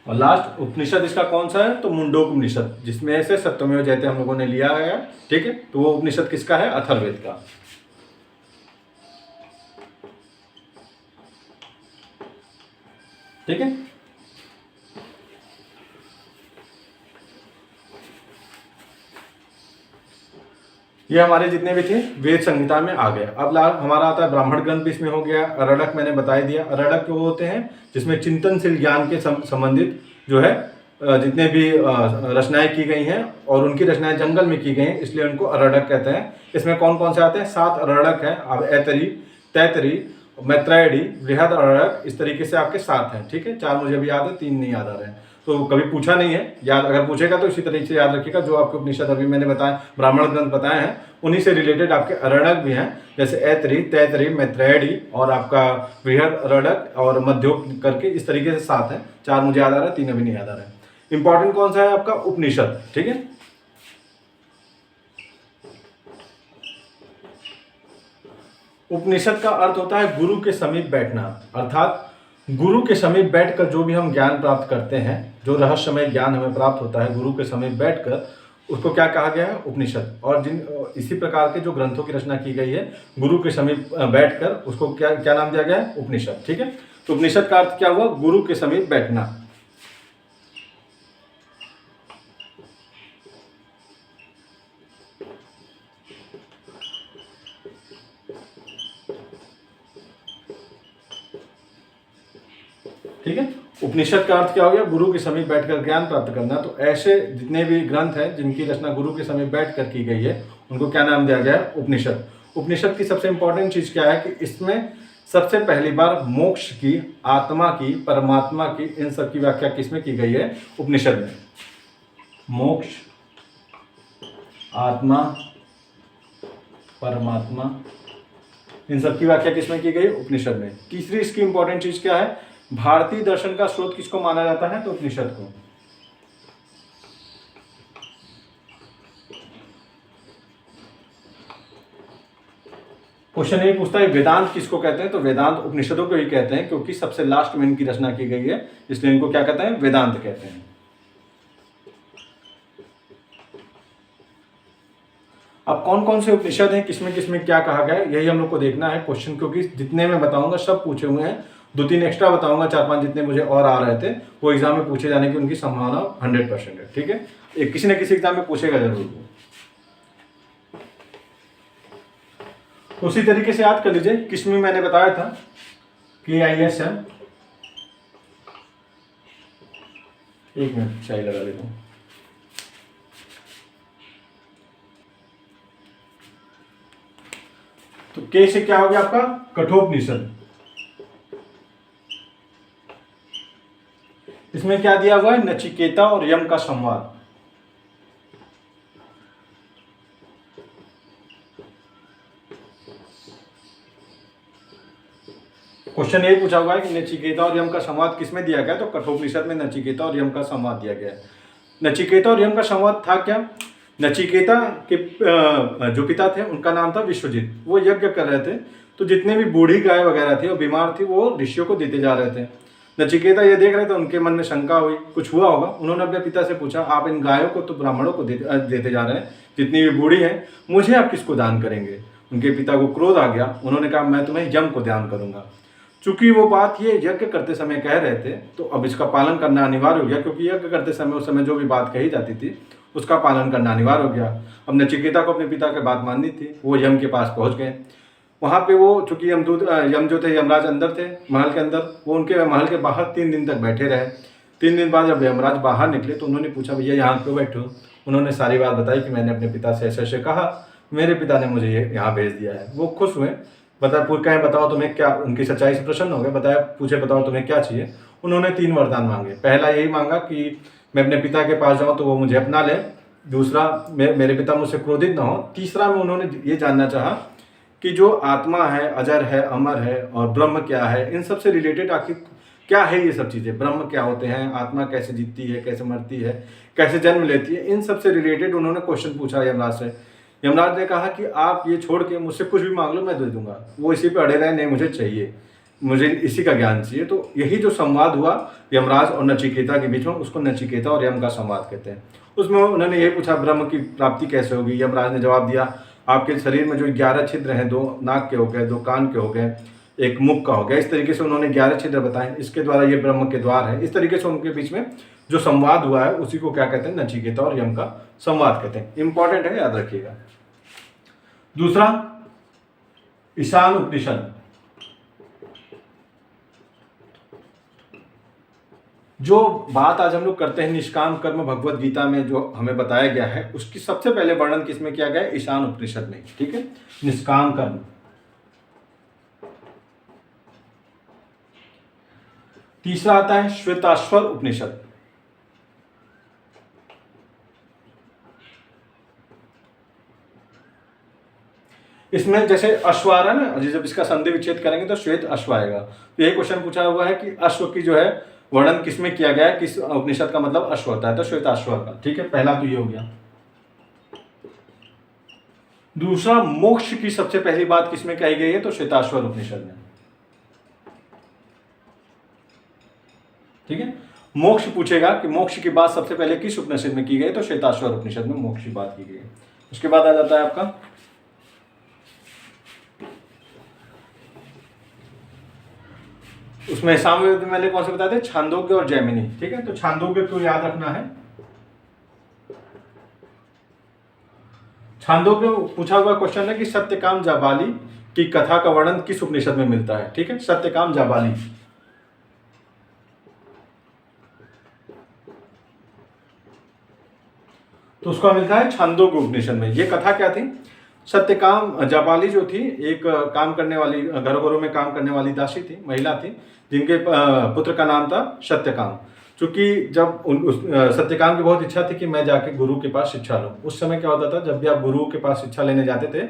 और लास्ट उपनिषद इसका कौन सा है, तो मुंडोक उपनिषद, जिसमें से सत्यमेव जयते हम लोगों ने लिया है। ठीक है, तो वो उपनिषद किसका है, अथर्ववेद का। ठीक है। ये हमारे जितने भी थे वेद संहिता में आ गए। अब हमारा आता है ब्राह्मण ग्रंथ भी इसमें हो गया। अरडक मैंने बता दिया। अरडक वो होते हैं जिसमें चिंतनशील ज्ञान के संबंधित जो है जितने भी रचनाएं की गई हैं, और उनकी रचनाएं जंगल में की गई हैं, इसलिए उनको अरडक कहते हैं। इसमें कौन कौन से आते हैं? 7 अरडक हैं। अब ऐतरी, तैतरी, मैत्रेयी, बृहद अरडक, इस तरीके से आपके 7 हैं। ठीक है, 4 मुझे भी याद है, 3 नहीं याद आ रहे हैं, तो कभी पूछा नहीं है याद। अगर पूछेगा तो इसी तरीके से याद रखिएगा। जो आपके उपनिषद अभी मैंने बताया, ब्राह्मण ग्रंथ बताए हैं, उन्हीं से रिलेटेड आपके अरडक भी हैं, जैसे ऐतरी, तैतरी, मैत्रेयी और आपका बृहद अरडक और मध्योक करके, इस तरीके से 7 हैं। 4 मुझे याद आ रहा है, 3 अभी नहीं याद आ रहा है। इंपॉर्टेंट कौन सा है आपका? उपनिषद। ठीक है, उपनिषद का अर्थ होता है गुरु के समीप बैठना, अर्थात गुरु के समीप बैठकर जो भी हम ज्ञान प्राप्त करते हैं, जो रहस्यमय ज्ञान हमें प्राप्त होता है गुरु के समीप बैठकर, उसको क्या कहा गया है? उपनिषद। और इसी प्रकार के जो ग्रंथों की रचना की गई है गुरु के समीप बैठकर, उसको क्या क्या नाम दिया गया है? उपनिषद। ठीक है, तो उपनिषद का अर्थ क्या हुआ? गुरु के समीप बैठना। ठीक है, उपनिषद का अर्थ क्या हो गया? गुरु के समीप बैठकर ज्ञान प्राप्त करना। तो ऐसे जितने भी ग्रंथ हैं जिनकी रचना गुरु के समीप बैठकर की गई है, उनको क्या नाम दिया गया है? उपनिषद। उपनिषद की सबसे इंपॉर्टेंट चीज क्या है कि इसमें सबसे पहली बार मोक्ष की, आत्मा की, परमात्मा की, इन सब की व्याख्या किसमें की गई है? उपनिषद में। मोक्ष, आत्मा, परमात्मा, इन सब की व्याख्या किसमें की गई? उपनिषद में। तीसरी इसकी इंपॉर्टेंट चीज क्या है? भारतीय दर्शन का स्रोत किसको माना जाता है? तो उपनिषद को। क्वेश्चन ये पूछता है वेदांत किसको कहते हैं? तो वेदांत उपनिषदों को ही कहते हैं, क्योंकि सबसे लास्ट में इनकी रचना की गई है, इसलिए इनको क्या कहते हैं? वेदांत कहते हैं। अब कौन कौन से उपनिषद हैं, किसमें किसमें क्या कहा गया है, यही हम लोग को देखना है क्वेश्चन, क्योंकि जितने मैं बताऊंगा सब पूछे हुए हैं। 2-3 एक्स्ट्रा बताऊंगा, 4-5 जितने मुझे और आ रहे थे, वो एग्जाम में पूछे जाने की उनकी संभावना 100% है। ठीक है, एक किसी न किसी एग्जाम में पूछेगा जरूर। तो उसी तरीके से याद कर लीजिए, किसमें मैंने बताया था कि IS है। 1 मिनट चाय लगा लेता हूँ। तो के से क्या हो गया आपका? कठोपनिषद। इसमें क्या दिया हुआ है? नचिकेता और यम का संवाद। क्वेश्चन ये पूछा हुआ है कि नचिकेता और यम का संवाद किसमें दिया गया? तो कठोपनिषद में नचिकेता और यम का संवाद दिया गया है। नचिकेता और यम का संवाद था क्या? नचिकेता के जो पिता थे उनका नाम था विश्वजीत। वो यज्ञ कर रहे थे, तो जितने भी बूढ़ी गाय वगैरह थी और बीमार थी वो ऋषियों को देते जा रहे थे। नचिकेता ये देख रहे थे, उनके मन में शंका हुई, कुछ हुआ होगा। उन्होंने अपने पिता से पूछा, आप इन गायों को तो ब्राह्मणों को देते जा रहे हैं, जितनी भी बूढ़ी हैं, मुझे आप किसको दान करेंगे? उनके पिता को क्रोध आ गया। उन्होंने कहा, मैं तुम्हें यम को दान करूंगा। चूंकि वो बात ये यज्ञ करते समय कह रहे थे, तो अब इसका पालन करना अनिवार्य हो गया, क्योंकि यज्ञ करते समय उस समय जो भी बात कही जाती थी उसका पालन करना अनिवार्य हो गया। अब नचिकेता को अपने पिता की बात माननी थी। वो यम के पास पहुंच गए। वहाँ पे वो, चूंकि यम जो थे, यमराज अंदर थे महल के अंदर, वो उनके महल के बाहर 3 दिन तक बैठे रहे। 3 दिन बाद जब यमराज बाहर निकले तो उन्होंने पूछा, भैया यहाँ क्यों बैठे हो? उन्होंने सारी बात बताई कि मैंने अपने पिता से ऐसे ऐसे कहा, मेरे पिता ने मुझे यहाँ भेज दिया है। वो खुश हुए। कहें बताओ तुम्हें क्या, उनकी सच्चाई से प्रसन्न हो गए। बताओ तुम्हें क्या चाहिए? उन्होंने 3 वरदान मांगे। पहला यही मांगा कि मैं अपने पिता के पास जाऊं तो वो मुझे अपना ले। दूसरा, मेरे पिता मुझसे क्रोधित ना हो। तीसरा में उन्होंने ये जानना चाहा कि जो आत्मा है, अजर है, अमर है, और ब्रह्म क्या है, इन सब से रिलेटेड आखिर क्या है ये सब चीज़ें। ब्रह्म क्या होते हैं, आत्मा कैसे जीतती है, कैसे मरती है, कैसे जन्म लेती है, इन सब से रिलेटेड उन्होंने क्वेश्चन पूछा यमराज से। यमराज ने कहा कि आप ये छोड़ के मुझसे कुछ भी मांग लो, मैं दे दूंगा। वो इसी पे अड़े रहे, नहीं मुझे चाहिए, मुझे इसी का ज्ञान चाहिए। तो यही जो संवाद हुआ यमराज और नचिकेता के बीच में, उसको नचिकेता और यम का संवाद कहते हैं। उसमें उन्होंने ये पूछा, ब्रह्म की प्राप्ति कैसे होगी? यमराज ने जवाब दिया, आपके शरीर में जो 11 छिद्र हैं, 2 नाक के हो गए, 2 कान के हो गए, एक मुख का हो गया। इस तरीके से उन्होंने 11 छिद्र बताए, इसके द्वारा ये ब्रह्म के द्वार है। इस तरीके से उनके बीच में जो संवाद हुआ है उसी को क्या कहते हैं, नचिकेता और यम का संवाद कहते हैं। इंपॉर्टेंट है, याद रखिएगा। दूसरा, ईशान उपनिषद। जो बात आज हम लोग करते हैं निष्काम कर्म भगवत गीता में जो हमें बताया गया है, उसकी सबसे पहले वर्णन किसमें किया गया है, ईशान उपनिषद में। ठीक है, निष्काम कर्म। तीसरा आता है श्वेताश्वर उपनिषद। इसमें जैसे अश्व आ रहा है ना, जब इसका संधि विच्छेद करेंगे तो श्वेत अश्व आएगा। तो यही क्वेश्चन पूछा हुआ है कि अश्व की जो है वर्णन किसमें किया गया है, किस उपनिषद का मतलब अश्व होता है, तो श्वेताश्वर का। ठीक है, पहला तो ये हो गया। दूसरा, मोक्ष की सबसे पहली बात किसमें कही गई है, तो श्वेताश्वर उपनिषद में। ठीक है, मोक्ष पूछेगा कि मोक्ष की बात सबसे पहले किस उपनिषद में की गई, तो श्वेताश्वर उपनिषद में मोक्ष की बात की गई है। उसके बाद आ जाता है आपका उसमें सामवेद में कौन से बताते हैं, छांदोग्य और जैमिनी। ठीक है, तो छांदोग्य को याद रखना है। छांदोग्य पूछा हुआ क्वेश्चन है कि सत्यकाम जाबाली की कथा का वर्णन किस उपनिषद में मिलता है। ठीक है, सत्यकाम जाबाली। तो उसका मिलता है छांदोग्य उपनिषद में। ये कथा क्या थी, सत्यकाम जाबाली जो थी एक काम करने वाली, घरों में काम करने वाली दासी थी, महिला थी, जिनके पुत्र का नाम था सत्यकाम। चूंकि जब सत्यकाम की बहुत इच्छा थी कि मैं जाके गुरु के पास शिक्षा लूँ। उस समय क्या होता था, जब भी आप गुरु के पास शिक्षा लेने जाते थे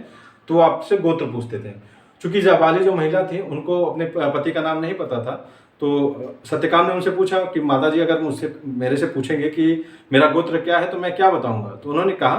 तो वो आपसे गोत्र पूछते थे। चूंकि जाबाली जो महिला थी उनको अपने पति का नाम नहीं पता था, तो सत्यकाम ने उनसे पूछा कि माता जी अगर मुझसे मेरे से पूछेंगे कि मेरा गोत्र क्या है तो मैं क्या बताऊंगा। तो उन्होंने कहा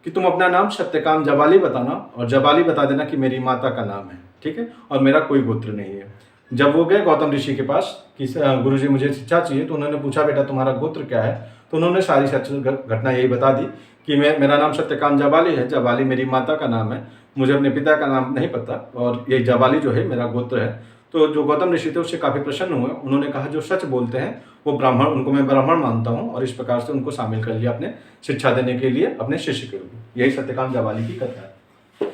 कि तुम अपना नाम सत्यकाम जाबाली बताना और जाबाली बता देना कि मेरी माता का नाम है। ठीक है, और मेरा कोई गोत्र नहीं है। जब वो गए गौतम ऋषि के पास कि गुरुजी मुझे शिक्षा चाहिए, तो उन्होंने पूछा बेटा तुम्हारा गोत्र क्या है, तो उन्होंने सारी सच घटना यही बता दी कि मेरा नाम सत्यकाम जाबाली है, जाबाली मेरी माता का नाम है, मुझे अपने पिता का नाम नहीं पता और ये जाबाली जो है मेरा गोत्र है। तो जो गौतम ऋषि थे उससे काफ़ी प्रसन्न हुए। उन्होंने कहा जो सच बोलते हैं वो ब्राह्मण, उनको मैं ब्राह्मण मानता हूँ, और इस प्रकार से उनको शामिल कर लिया अपने शिक्षा देने के लिए अपने शिष्य के रूप में। यही सत्यकाम जाबाली की कथा है।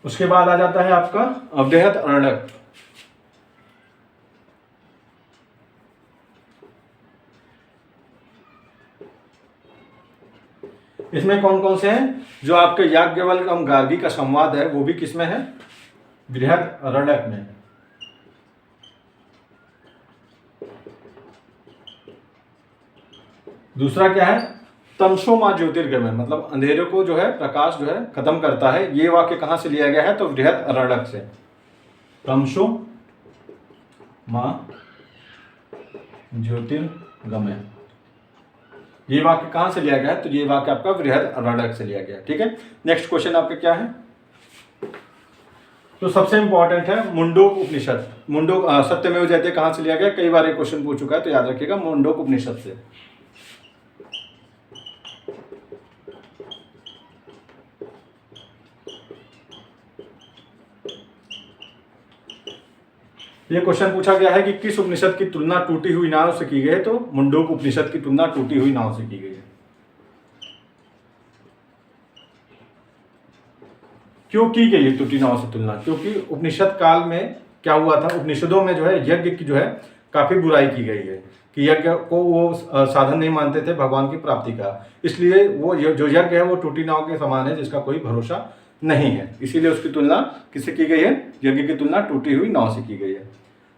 उसके बाद आ जाता है आपका बृहद अरण्यक। इसमें कौन कौन से हैं, जो आपके याज्ञवल्क्य एवं गार्गी का संवाद है वो भी किसमें है, बृहद अरण्यक में। दूसरा क्या है, तमसो मां ज्योतिर्गमय, मतलब अंधेरे को जो है प्रकाश जो है खत्म करता है। ये वाक्य कहां से लिया गया है, तो बृहद अरण्यक से। तमसो मां ज्योतिर्गमय, ये वाक्य कहां से लिया गया है, तो ये वाक्य आपका बृहद अरण्यक से लिया गया। ठीक है, नेक्स्ट क्वेश्चन आपका क्या है, तो सबसे इंपॉर्टेंट है मुंडोक उपनिषद। मुंडोक सत्यमेव जयते कहां से लिया गया, कई बार ये क्वेश्चन पूछ चुका है, तो याद रखिएगा मुंडोक उपनिषद से। ये क्वेश्चन पूछा गया है कि किस उपनिषद की तुलना टूटी हुई नाव से की गई है, तो मुंडोक उपनिषद की तुलना टूटी हुई नाव से की गई है। क्यों की गई है टूटी नाव से तुलना, क्योंकि उपनिषद काल में क्या हुआ था, उपनिषदों में जो है यज्ञ की जो है काफी बुराई की गई है कि यज्ञ को वो साधन नहीं मानते थे भगवान की प्राप्ति का। इसलिए वो जो यज्ञ है वो टूटी नाव के समान है जिसका कोई भरोसा नहीं है। इसीलिए उसकी तुलना किससे की गई है, यज्ञ की तुलना टूटी हुई नाव से की गई है।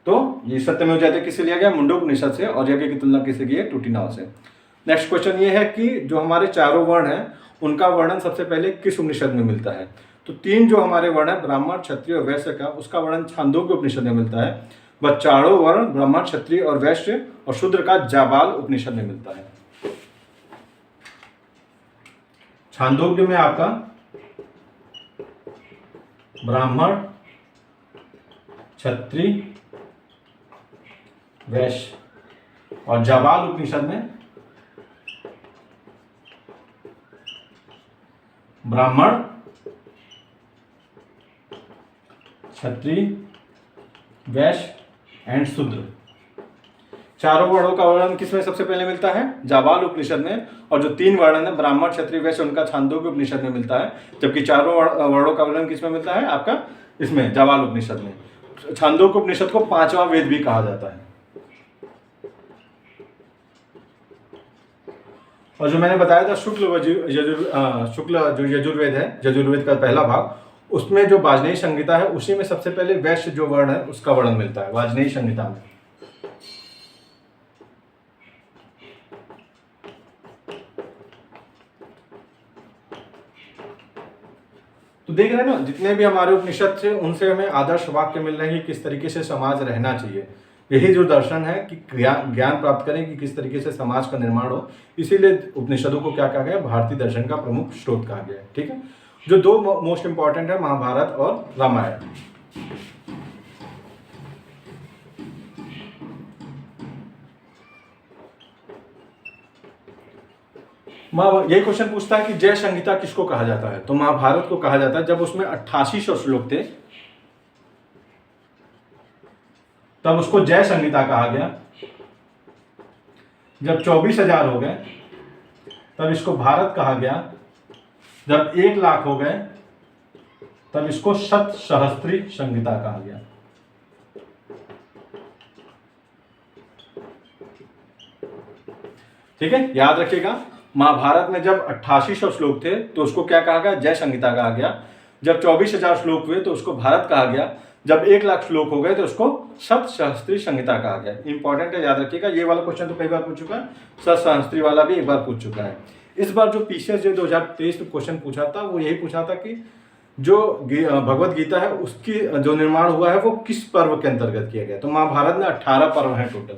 तो ये सत्यमेव जयते किससे लिया गया, मुंडोक उपनिषद से, और यज्ञ की तुलना किससे की है, टूटी नाव से। नेक्स्ट क्वेश्चन ये है कि जो हमारे चारों वर्ण हैं उनका वर्णन सबसे पहले किस उपनिषद में मिलता है, तो तीन जो हमारे वर्ण है ब्राह्मण क्षत्रिय और वैश्य का, उसका वर्णन छांदोग्य उपनिषद में मिलता है। वह चारों वर्ण ब्राह्मण क्षत्रिय और वैश्य और शूद्र का जाबाल उपनिषद में मिलता है। छांदोग्य में आपका ब्राह्मण क्षत्रिय वैश्य, और जाबाल उपनिषद में ब्राह्मण क्षत्रिय, वैश्य एंड शूद्र। चारों वर्णों का वर्णन किसमें सबसे पहले मिलता है? जाबाल उपनिषद में। और जो 3 वर्ण है ब्राह्मण, क्षत्रिय, वैश्य, उनका छांदोग्य उपनिषद में मिलता है। जबकि चारों वर्णों का वर्णन किसमें मिलता है? आपका इसमें जाबाल उपनिषद में। छांदोग्य उपनिषद को 5वां वेद भी कहा जाता है। और जो मैंने बताया था शुक्ल जो यजुर्वेद है, यजुर्वेद का पहला भाग, उसमें जो वाजनेयी संहिता है उसी में सबसे पहले वैश्य जो वर्ण है उसका वर्णन मिलता है वाजनेयी संहिता में। तो देख रहे हैं ना, जितने भी हमारे उपनिषद थे उनसे हमें आदर्श वाक्य मिल रहे हैं कि किस तरीके से समाज रहना चाहिए। यही जो दर्शन है कि ज्ञान प्राप्त करें कि किस तरीके से समाज का निर्माण हो, इसीलिए उपनिषदों को क्या कहा गया? भारतीय दर्शन का प्रमुख स्रोत कहा गया है। ठीक है, जो 2 मोस्ट इंपॉर्टेंट है, महाभारत और रामायण। यही क्वेश्चन पूछता है कि जय संहिता किसको कहा जाता है? तो महाभारत को कहा जाता है। जब उसमें 8800 श्लोक थे तब उसको जय संहिता कहा गया। जब 24,000 हो गए तब इसको भारत कहा गया। जब 1,00,000 हो गए तब इसको शत सहस्त्री संहिता कहा गया। ठीक है, याद रखिएगा, महाभारत में जब 8800 श्लोक थे तो उसको क्या कहा गया? जय संहिता कहा गया। जब 24,000 श्लोक हुए तो उसको भारत कहा गया। जब 1,00,000 श्लोक हो गए तो उसको शत सहस्त्री संहिता कहा गया। इंपॉर्टेंट है, याद रखिएगा। ये वाला क्वेश्चन तो कई बार पूछ चुका है, शत सहस्त्री वाला भी एक बार पूछ चुका है। इस बार जो पीछे जो 2023 में क्वेश्चन पूछा था वो यही पूछा था कि जो भगवत गीता है उसकी जो निर्माण हुआ है वो किस पर्व के अंतर्गत किया गया। तो महाभारत में 18 पर्व हैं टोटल।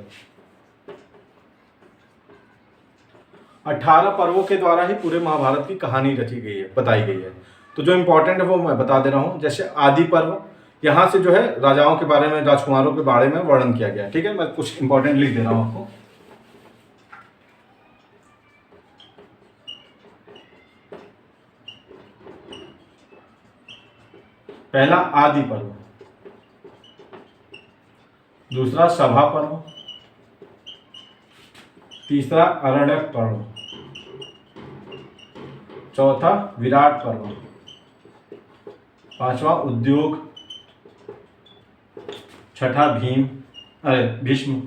18 पर्वों के द्वारा ही पूरे महाभारत की कहानी रची गई है, बताई गई है। तो जो इंपॉर्टेंट है वो मैं बता दे रहा हूं। जैसे आदि पर्व, यहाँ से जो है राजाओं के बारे में, राजकुमारों के बारे में वर्णन किया गया। ठीक है, मैं कुछ इंपॉर्टेंट लिख दे रहा हूं आपको। पहला आदि पर्व, दूसरा सभा पर्व, तीसरा अरण्यक पर्व, चौथा विराट पर्व, पांचवा उद्योग, छठा भीष्म,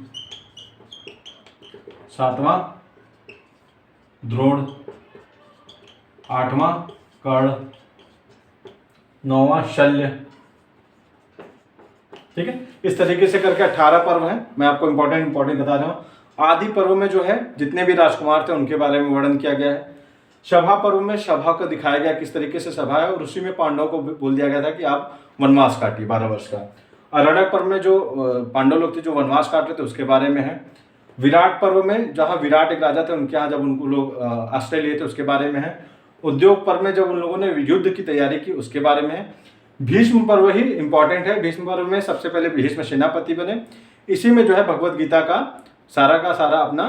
सातवां द्रोण, आठवां कर्ण, नौवां शल्य। ठीक है, इस तरीके से करके 18 पर्व हैं। मैं आपको इंपॉर्टेंट बता रहा हूं। आदि पर्व में जो है जितने भी राजकुमार थे उनके बारे में वर्णन किया गया है। सभा पर्व में सभा को दिखाया गया किस तरीके से सभा है, और उसी में पांडवों को बोल दिया गया था कि आप वनवास काटिए 12 वर्ष का। अरण्यक पर्व में जो पांडव लोग थे जो वनवास काट रहे थे उसके बारे में है। विराट पर्व में जहाँ विराट एक राजा थे उनके यहाँ जब उनको लोग आश्रय लिए थे उसके बारे में है। उद्योग पर्व में जब उन लोगों ने युद्ध की तैयारी की उसके बारे में है। भीष्म पर्व ही इंपॉर्टेंट है। भीष्म पर्व में सबसे पहले भीष्म सेनापति बने। इसी में जो है भगवत गीता का सारा अपना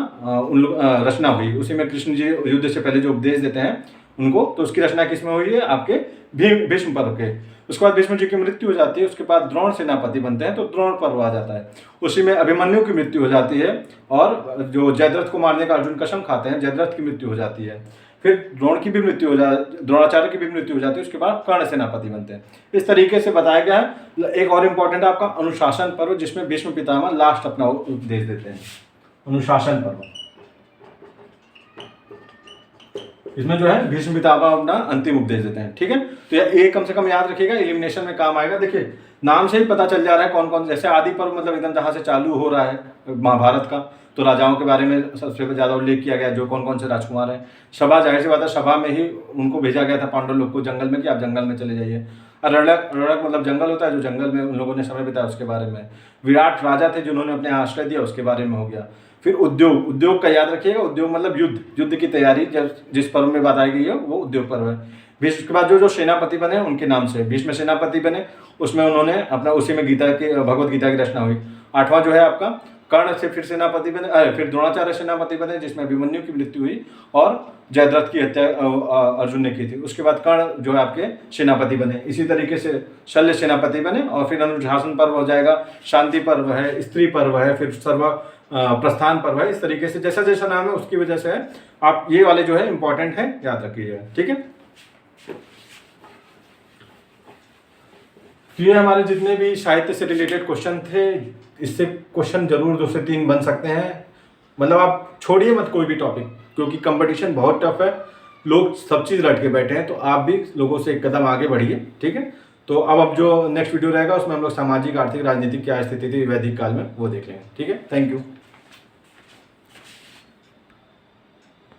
रचना हुई। उसी में कृष्ण जी युद्ध से पहले जो उपदेश देते हैं उनको, तो उसकी रचना किसमें हुई है? आपके भीष्म पर्व के। उसके बाद भीष्म जी की मृत्यु हो जाती है। उसके बाद द्रोण सेनापति बनते हैं तो द्रोण पर्व आ जाता है। उसी में अभिमन्यु की मृत्यु हो जाती है, और जो जयद्रथ को मारने का अर्जुन कसम खाते हैं जयद्रथ की मृत्यु हो जाती है। फिर द्रोण की भी मृत्यु हो जाती, द्रोणाचार्य की भी मृत्यु हो जाती है। उसके बाद कर्ण सेनापति बनते हैं। इस तरीके से बताया गया है। एक और इम्पॉर्टेंट है आपका अनुशासन पर्व, जिसमें भीष्म पितामह लास्ट अपना उपदेश देते हैं। अनुशासन पर्व, इसमें जो है भीष्म पितामह अपना अंतिम उपदेश देते हैं। ठीक है, तो ये कम से कम याद रखिएगा, एलिमिनेशन में काम आएगा। देखिए नाम से ही पता चल जा रहा है कौन कौन। जैसे आदि पर्व मतलब एकदम जहाँ से चालू हो रहा है महाभारत का, तो राजाओं के बारे में सबसे ज़्यादा उल्लेख किया गया, जो कौन कौन से राजकुमार हैं। सभा, जाहिर सी बात है, सभा में ही उनको भेजा गया था पांडव लोग को जंगल में कि आप जंगल में चले जाइए। अरण्यक मतलब जंगल होता है, जो जंगल में उन लोगों ने समय बिताया उसके बारे में। विराट राजा थे जिन्होंने अपने आश्रय दिया, उसके बारे में हो गया। फिर उद्योग का याद रखिएगा। उद्योग मतलब युद्ध की तैयारी जिस पर्व में बताई गई है वो उद्योग पर्व है। भीष्म के बाद जो सेनापति बने उनके नाम से भीष्म सेनापति बने, उसमें उन्होंने अपना, उसी में गीता की भगवत गीता की रचना हुई। आठवां जो है आपका कर्ण से फिर सेनापति बने, फिर द्रोणाचार्य सेनापति बने जिसमें अभिमन्यु की मृत्यु हुई और जयद्रथ की हत्या अर्जुन ने की थी। उसके बाद कर्ण जो है आपके सेनापति बने। इसी तरीके से शल्य सेनापति बने और फिर अनुशासन पर्व हो जाएगा, शांति पर्व है, स्त्री पर्व है, फिर सर्व प्रस्थान पर्व है। इस तरीके से जैसा जैसा नाम है उसकी वजह से है। आप ये वाले जो है इंपॉर्टेंट है, याद रखिएगा, ठीक है। तो ये हमारे जितने भी साहित्य से रिलेटेड क्वेश्चन थे, इससे क्वेश्चन जरूर 2 से 3 बन सकते हैं। मतलब आप छोड़िए मत कोई भी टॉपिक, क्योंकि कंपटीशन बहुत टफ है, लोग सब चीज़ रट के बैठे हैं। तो आप भी लोगों से एक कदम आगे बढ़िए, ठीक है। तो अब जो नेक्स्ट वीडियो रहेगा उसमें हम लोग सामाजिक, आर्थिक, राजनीतिक क्या स्थिति थी वैदिक काल में वो देख लेंगे, ठीक है। Thank you.